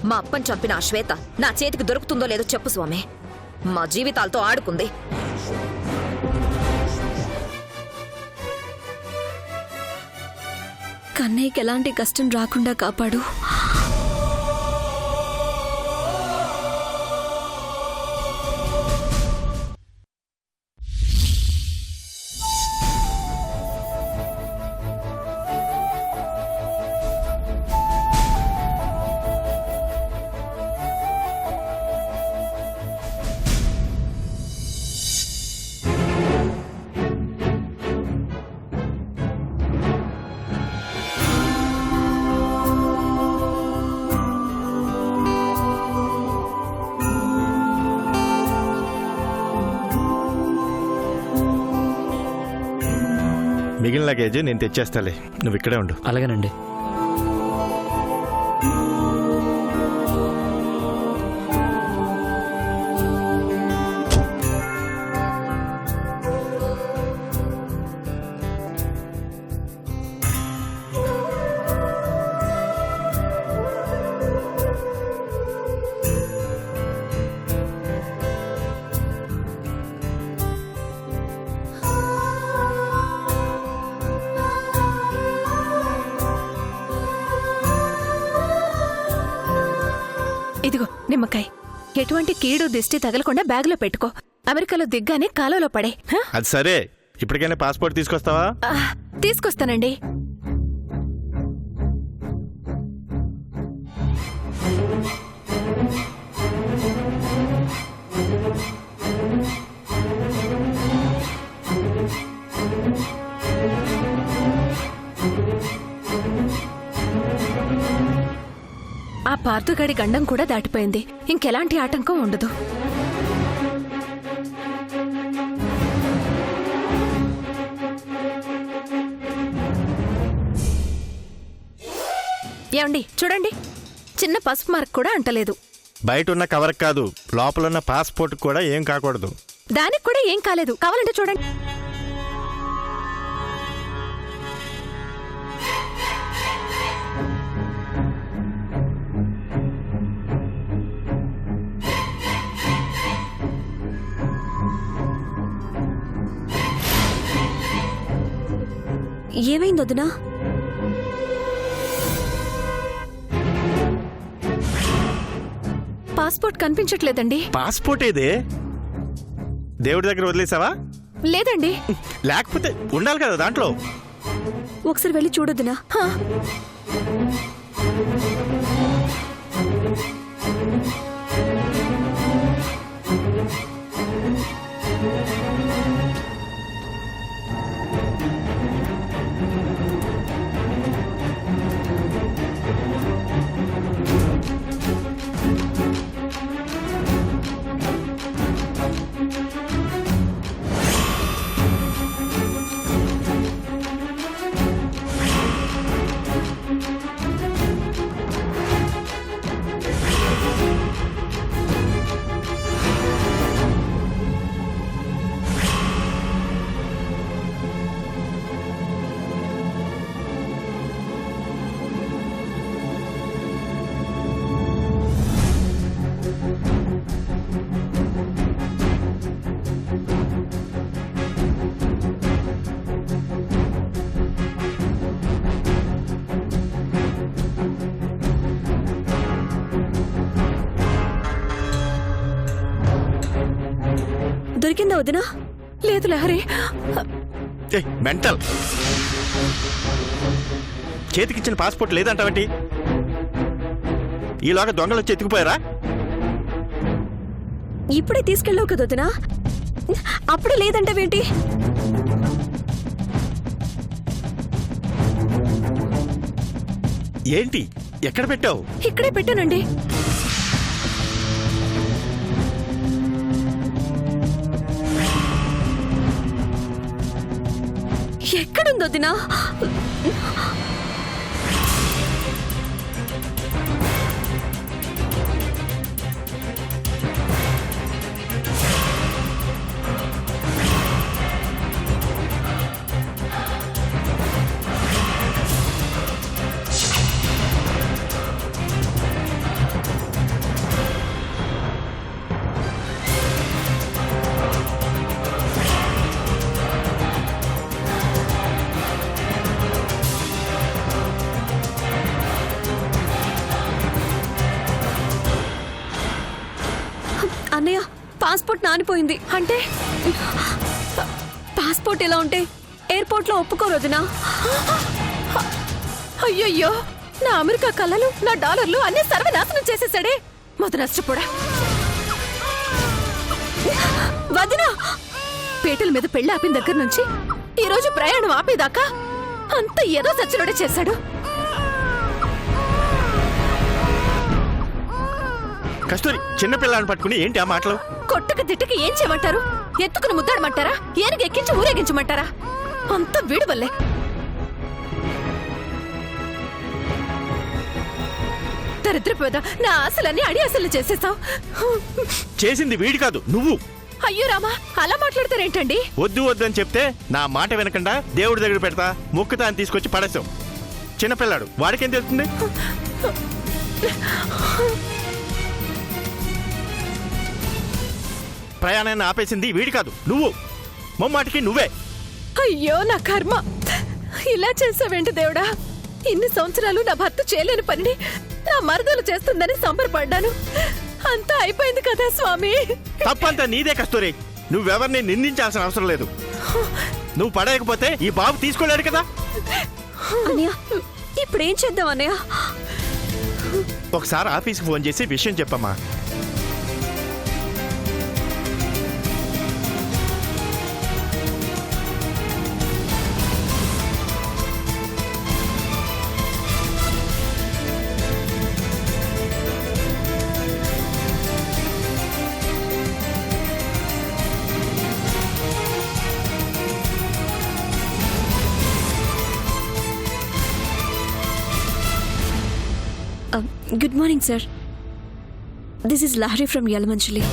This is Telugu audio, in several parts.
మా అప్పని చంపిన ఆ శ్వేత నా చేతికి దొరుకుతుందో లేదో చెప్పు స్వామి. మా జీవితాలతో ఆడుకుంది. కన్నయ్యకి ఎలాంటి కష్టం రాకుండా కాపాడు. మిగిలిన లగేజ్ నేను తెచ్చేస్తాలే, నువ్వు ఇక్కడే ఉండు. అలాగేనండి. ఇదిగో నిమ్మకాయ. ఎటువంటి కీడు దిష్టి తగలకుండా బ్యాగులో పెట్టుకో. అమెరికాలో దిగ్గానే కాలువలో పడే. అది సరే, ఇప్పటికైనా పాస్పోర్ట్ తీసుకొస్తావా? తీసుకొస్తానండి. ఆ పార్థుగాడి గండం కూడా దాటిపోయింది. ఇంకెలాంటి ఆటంకం ఉండదు. ఏమండి చూడండి, చిన్న పసుపు మార్క్ కూడా అంటలేదు. బయట ఉన్న కవర్ కాదు, లోపల ఉన్న పాస్పోర్ట్ కూడా ఏం కాకూడదు. దానికి కూడా ఏం కాలేదు, కావాలంటే చూడండి. ఏమైంది వదినా? పాస్పోర్ట్ కనిపించట్లేదండి. పాస్పోర్ట్ ఏదే? దేవుడి దగ్గర వదిలేసావా? లేదండి. లేకపోతే ఉండాలి కదా దాంట్లో. ఒకసారి వెళ్ళి చూడొద్దునా? దొరికిందా వదినా? లేదు లహరి. మెంటల్. చేతికిచ్చిన పాస్పోర్ట్ లేదంటావేంటి? ఈలోగా దొంగలు వచ్చి ఎత్తుకుపోయారా? ఇప్పుడే తీసుకెళ్ళావు కదా వదినా, అప్పుడే లేదంటావేంటి? ఏంటి, ఎక్కడ పెట్టావు? ఇక్కడే పెట్టానండి. ఎక్కడుంది వదినా? అన్నయ్య పాస్పోర్ట్ నానిపోయింది. అంటే పాస్పోర్ట్ ఎలా ఉంటే ఎయిర్పోర్ట్ లో ఒప్పుకోరు వదినా. అయ్యయ్యో, నా అమెరికా కళ్ళలు, నా డాలర్లు అన్ని సర్వనాశనం చేసేసాడే. మొదటి నష్టపోడా. వదినా, పీటల మీద పెళ్లి ఆపిన దగ్గర నుంచి ఈ రోజు ప్రయాణం ఆపేదాకా అంత ఏదో సచ్చిలోడే చేశాడు. కస్తూరి, చిన్నపిల్లని పట్టుకుని ఏంటి ఆ మాటలు? కొట్టక తిట్టకి ఏం చేయమంటారు? ఎత్తుకుని ముద్దాడమంటారా? ఏనుగు ఎక్కించి ఊరేగించమంటారా? అంత వీడు వల్లే. దరిద్రపోదా, నా ఆశలన్నీ అడి ఆశలు చేసేసావు. చేసింది వీడి కాదు, నువ్వు. అయ్యో రామా, అలా మాట్లాడతారేంటండి? వద్దు వద్దు అని చెప్తే నా మాట వినకుండా దేవుడి దగ్గర పెడతా మొక్కుతా అని తీసుకొచ్చి పడేసావు. చిన్నపిల్లాడు, వాడికేం తెలుస్తుంది? ప్రయాణాన్ని ఆపేసింది వీడి కాదు, నువ్వు. మొమ్మాటికి నువ్వే. అయ్యో నా కర్మ, ఇలా చేసావేంటి దేవుడా? ఇన్ని సంవత్సరాలు నా భర్త చేయలేని పనిని నా మరదలు చేస్తుందని సంబరపడ్డాను. అంతా అయిపోయింది కదా స్వామి. తప్పంతా నీదే కస్తూరి. నువ్వెవరిని నిందించాల్సిన అవసరం లేదు. నువ్వు పడేయకపోతే ఈ బాబు తీసుకోలేడు కదా. అన్నయ్య ఇప్పుడేం చేద్దాం అన్నయ్య? ఒకసారి ఆఫీస్కి ఫోన్ చేసి విషయం చెప్పమ్మా. Good morning, sir. This is Lahari from Yalamanchili.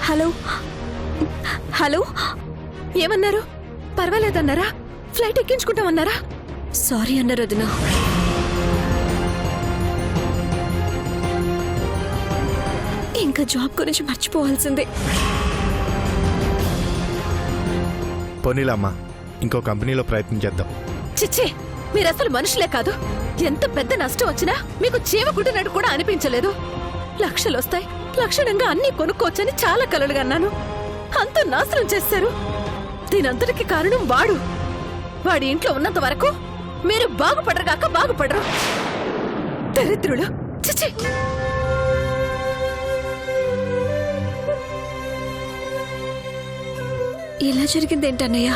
Hello hello, ఏమన్నారు? పర్వాలేదన్నారా? ఫ్లైట్ ఎక్కించుకుంటామన్నారా? సారీ అన్నారు వదినా. ఇంకా జాబ్ గురించి మర్చిపోవాల్సిందే. పోనీలమ్మా, ఇంకో కంపెనీలో ప్రయత్నం చేద్దాం. చిచ్చి, మీరసలు మనుషులే కాదు. ఎంత పెద్ద నష్టం వచ్చినా మీకు చీమ కుట్టినట్టు కూడా అనిపించలేదు. లక్షలొస్తాయి, లక్షణంగా అన్ని కొనుక్కోవచ్చని చాలా కలలుగా అన్నాను. అంత నాశనం చేశారు. దీనంతటికి కారణం వాడు. వాడి ఇంట్లో ఉన్నంత వరకు మీరు బాగుపడరుగాక బాగుపడరు. దరిద్రుడు. చిచి. ఎలా జరిగిందేంటన్నయ్య?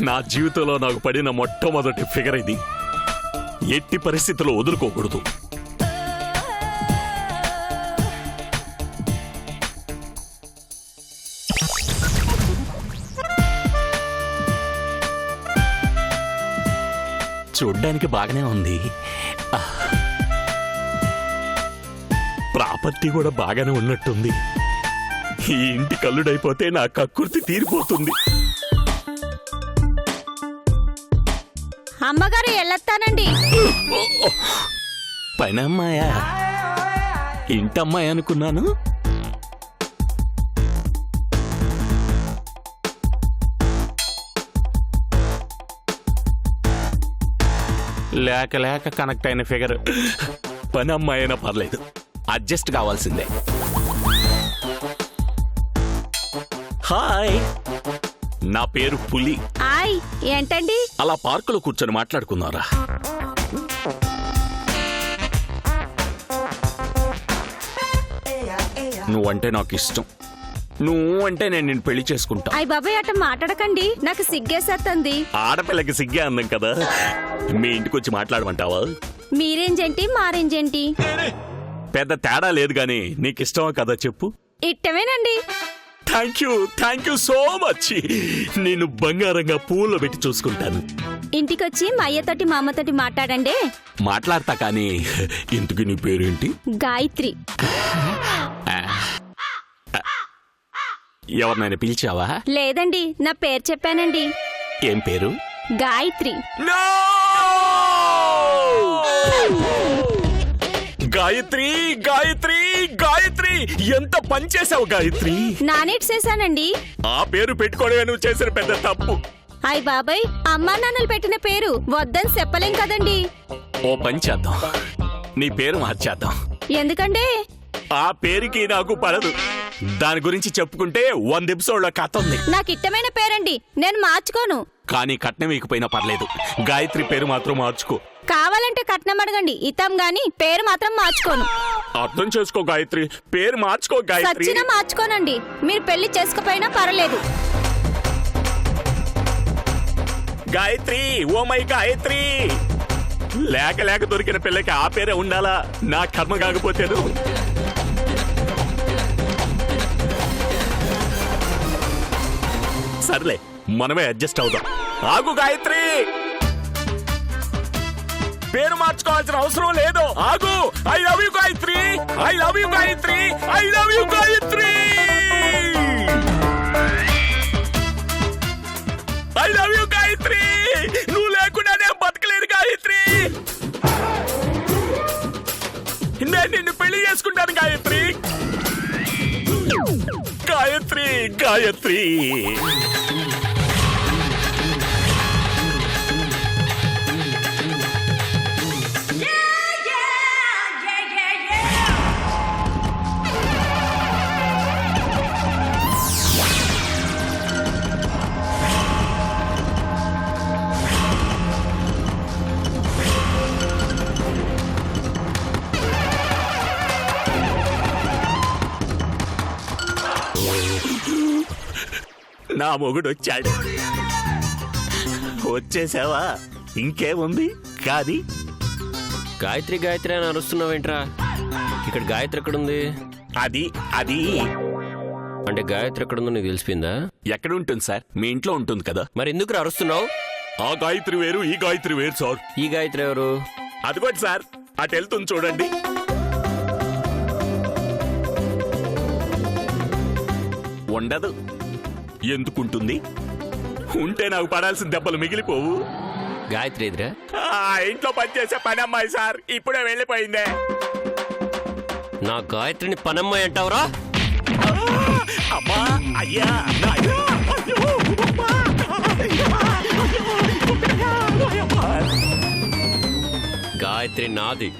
నా జీవితంలో నాకు పడిన మొట్టమొదటి ఫిగర్ ఇది. ఎట్టి పరిస్థితుల్లో వదులుకోకూడదు. చూడ్డానికి బాగానే ఉంది. ప్రాపర్టీ కూడా బాగానే ఉన్నట్టుంది. ఈ ఇంటి కల్లుడైపోతే నా కక్కుర్తి తీరిపోతుంది. అమ్మగారు ఎల్లొత్తానండి. పనమ్మాయా? ఇంటమ్మాయి అనుకున్నాను. లేక లేక కనెక్ట్ అయిన ఫిగర్. పని అమ్మాయి అయినా పర్లేదు, అడ్జస్ట్ కావాల్సిందే. హాయ్, నా పేరు పులి. హాయ్, ఏంటండి? అలా పార్కులో కూర్చొని మాట్లాడుకున్నారా? నువ్వంటే నాకు ఇష్టం. నువ్వు అంటే నేను నిన్ను పెళ్లి చేసుకుంటా. అయ్య బాబాయ్, అట్ట మాట్లాడకండి, నాకు సిగ్గేసేస్తుంది. ఆడపిల్లకి సిగ్గే అందం కదా. మీ ఇంటికి వచ్చి మాట్లాడమంటావా? మీరేంజేంటి మారేంజేంటి? పెద్ద తేడా లేదు గాని నీకు ఇష్టమా కదా చెప్పు. ఇట్టమేనండి. Thank you so much. నేను బంగారంగా పూల్లో పెట్టి చూసుకుంటాను. ఇంటికొచ్చి మా అయ్యతోటి మా అమ్మతోటి మాట్లాడండి. మాట్లాడతా కానీ ఇంతకు నీ పేరేంటి? గాయత్రి. ఎవరినైనా పిలిచావా? లేదండి, నా పేరు చెప్పానండి. ఏం పేరు? గాయత్రి. గాయత్రి గాయత్రి గాయత్రి, ఎంత పని చేసావు గాయత్రి. నానేటి చేశానండి. ఆ పేరు పెట్టుకోవడమే నువ్వు చేసిన పెద్ద తప్పు. అయ్ బాబాయ్, అమ్మా నాన్నలు పెట్టిన పేరు వద్దని చెప్పలేం కదండి. ఓ పని చేద్దాం, నీ పేరు మార్చేద్దాం. ఎందుకండి? ఆ పేరుకి నాకు పడదు. దాని గురించి చెప్పుకుంటే 100 ఎపిసోడ్ల కథ ఉంది. నాకు ఇష్టమైన పేరండి, నేను మార్చుకోను. కానీ కట్నం ఇకపోయినా పర్లేదు, గాయత్రి పేరు మాత్రం మార్చుకో. కావాలంటే కట్నం అడగండి, ఇతాం గాని పేరు మాత్రం మార్చుకోను. అర్థం చేసుకో గాయత్రి, పేరు మార్చుకో గాయత్రి. సచ్చినా మార్చుకోనండి, మీరు పెళ్లి చేసుకోపోయినా పర్లేదు. Gayatri, oh my Gayatri. లేక లేక దొరికిన పిల్లకి ఆ పేరే ఉండాలా? నా కర్మ కాకపోతేను. సర్లే, మనమే అడ్జస్ట్ అవుదాం. ఆగు గాయత్రి, పేరు మార్చుకోవాల్సిన అవసరం లేదు. ఆగు. I love you Gayatri, I love you Gayatri, I love you Gayatri, I love you Gayatri. నువ్వు లేకుండా నేను బతకలేను గాయత్రి. నేను నిన్ను పెళ్లి చేసుకుంటాను గాయత్రి. గాయత్రి గాయత్రి. నా మొగుడు వచ్చాడు. వచ్చేసావా? ఇంకేముంది కాది. గాయత్రి గాయత్రి అని అరుస్తున్నావేంట్రా? ఇక్కడ గాయత్రి ఎక్కడుంది? అది అది అంటే గాయత్రి ఎక్కడుందో నీకు తెలిసిపోయిందా? ఎక్కడ ఉంటుంది సార్? మీ ఇంట్లో ఉంటుంది కదా. మరి ఎందుకు అరుస్తున్నావు? ఆ గాయత్రి వేరు, ఈ గాయత్రి వేరు సార్. ఈ గాయత్రి ఎవరు? అదిగోటి సార్, అటు వెళ్తుంది చూడండి. ఉండదు. ఎందుకుంటుంది? ఉంటే నాకు పడాల్సిన దెబ్బలు మిగిలిపోవు. గాయత్రి ఎదురా? ఇంట్లో పనిచేసే పని అమ్మాయి సార్, ఇప్పుడే వెళ్ళిపోయిందే. నా గాయత్రిని పనమ్మాయి అంటావురా? అమ్మా, అయ్యా, అయ్యా, గాయత్రి నాది.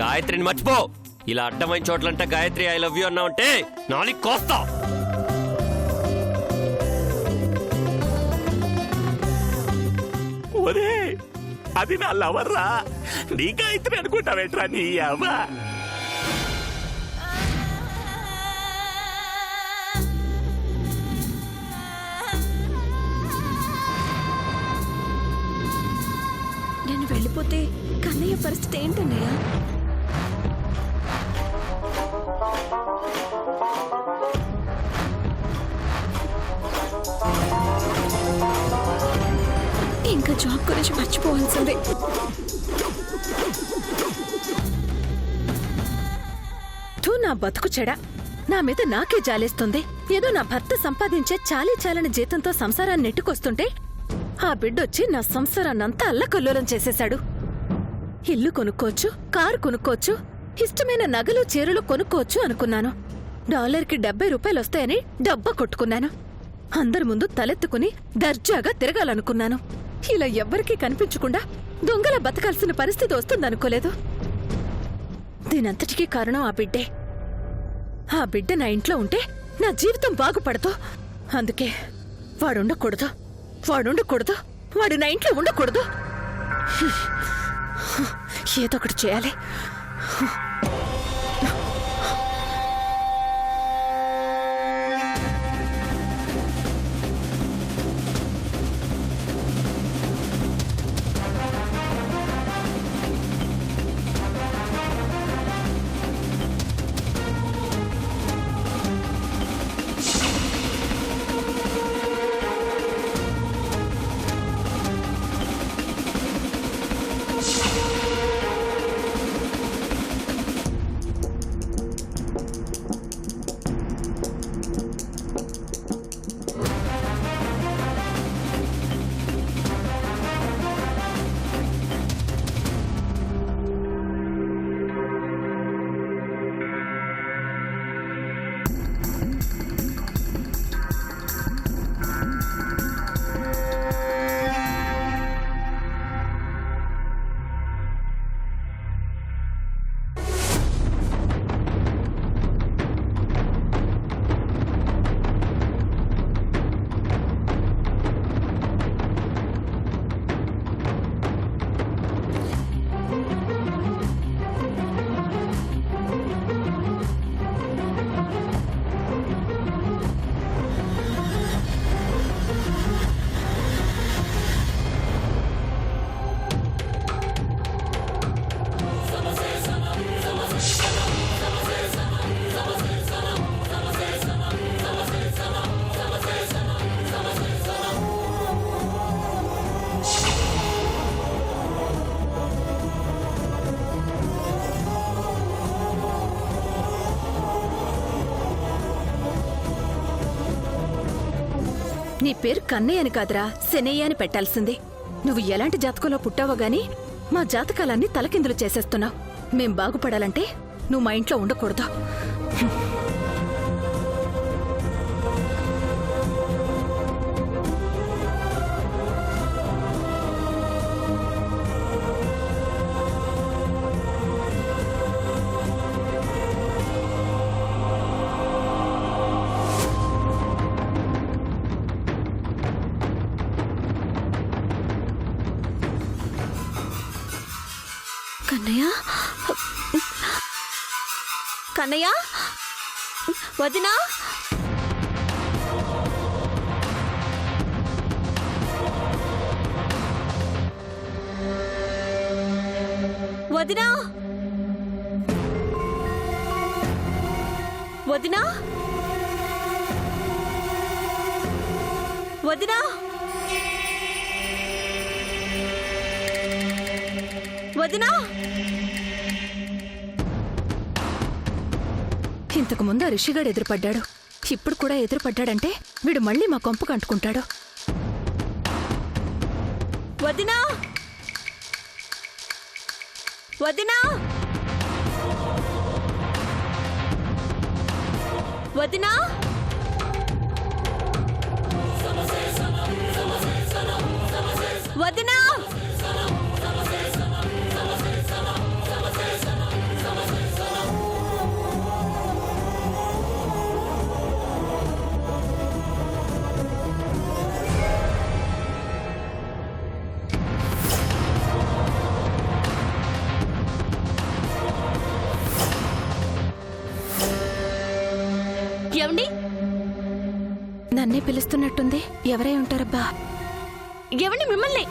గాయత్రిని మర్చిపో. ఇలా అడ్డమైన చోట్లంట గాయత్రి ఐ లవ్ యూ అన్నావంటే నాలుగు కోస్తా. ఒరే, అది నా లవర్రా. నీ గాయత్రి అనుకుంటావేట్రా నీ అవ్వ. లేకపోతే కన్నయ్య పరిస్థితి ఏంటన్నయ్య? ఇంకా జాబ్ గురించి మర్చిపోవాల్సిందే. నా బతుకు చెడ, నా మీద నాకే జాలేస్తుంది. ఏదో నా భర్త సంపాదించే చాలని జీతంతో సంసారాన్ని నెట్టుకొస్తుంటే ఆ బిడ్డొచ్చి నా సంసారాన్నంతా అల్లకల్లోలం చేసేశాడు. ఇల్లు కొనుక్కోవచ్చు, కారు కొనుక్కోవచ్చు, ఇష్టమైన నగలు చీరలు కొనుక్కోవచ్చు అనుకున్నాను. డాలర్కి 70 రూపాయలు వస్తాయని డబ్బా కొట్టుకున్నాను. అందరి ముందు తలెత్తుకుని దర్జాగా తిరగాలనుకున్నాను. ఇలా ఎవ్వరికీ కనిపించకుండా దొంగల బతకాల్సిన పరిస్థితి వస్తుందనుకోలేదు. దీనంతటికీ కారణం ఆ బిడ్డే. ఆ బిడ్డ నా ఇంట్లో ఉంటే నా జీవితం బాగుపడదు. అందుకే వాడుండకూడదు, వాడు నా ఇంట్లో ఉండకూడదు. ఏదో ఒకటి చేయాలి. నీ పేరు కన్నయ్య అని కాదురా, శనయ్య అని పెట్టాల్సింది. నువ్వు ఎలాంటి జాతకంలో పుట్టావో గాని మా జాతకాలన్నీ తలకిందులు చేసేస్తున్నావు. మేం బాగుపడాలంటే నువ్వు మా ఇంట్లో ఉండకూడదు. కన్నయ్య, కన్నయ్య, వదినా, వదినా, వదినా, వదినా, వదినా. ఇంతకు ముందు ఆ రిషిగాడు ఎదురుపడ్డాడు. ఇప్పుడు కూడా ఎదురుపడ్డాడంటే వీడు మళ్ళీ మా కొంపకు అంటుకుంటాడు. వదినా, వదినా, వదినా, వదినా. ఏమండి? నన్నే పిలుస్తున్నట్టుంది. ఎవరై ఉంటారబ్బా? ఏమండి మిమ్మల్ని?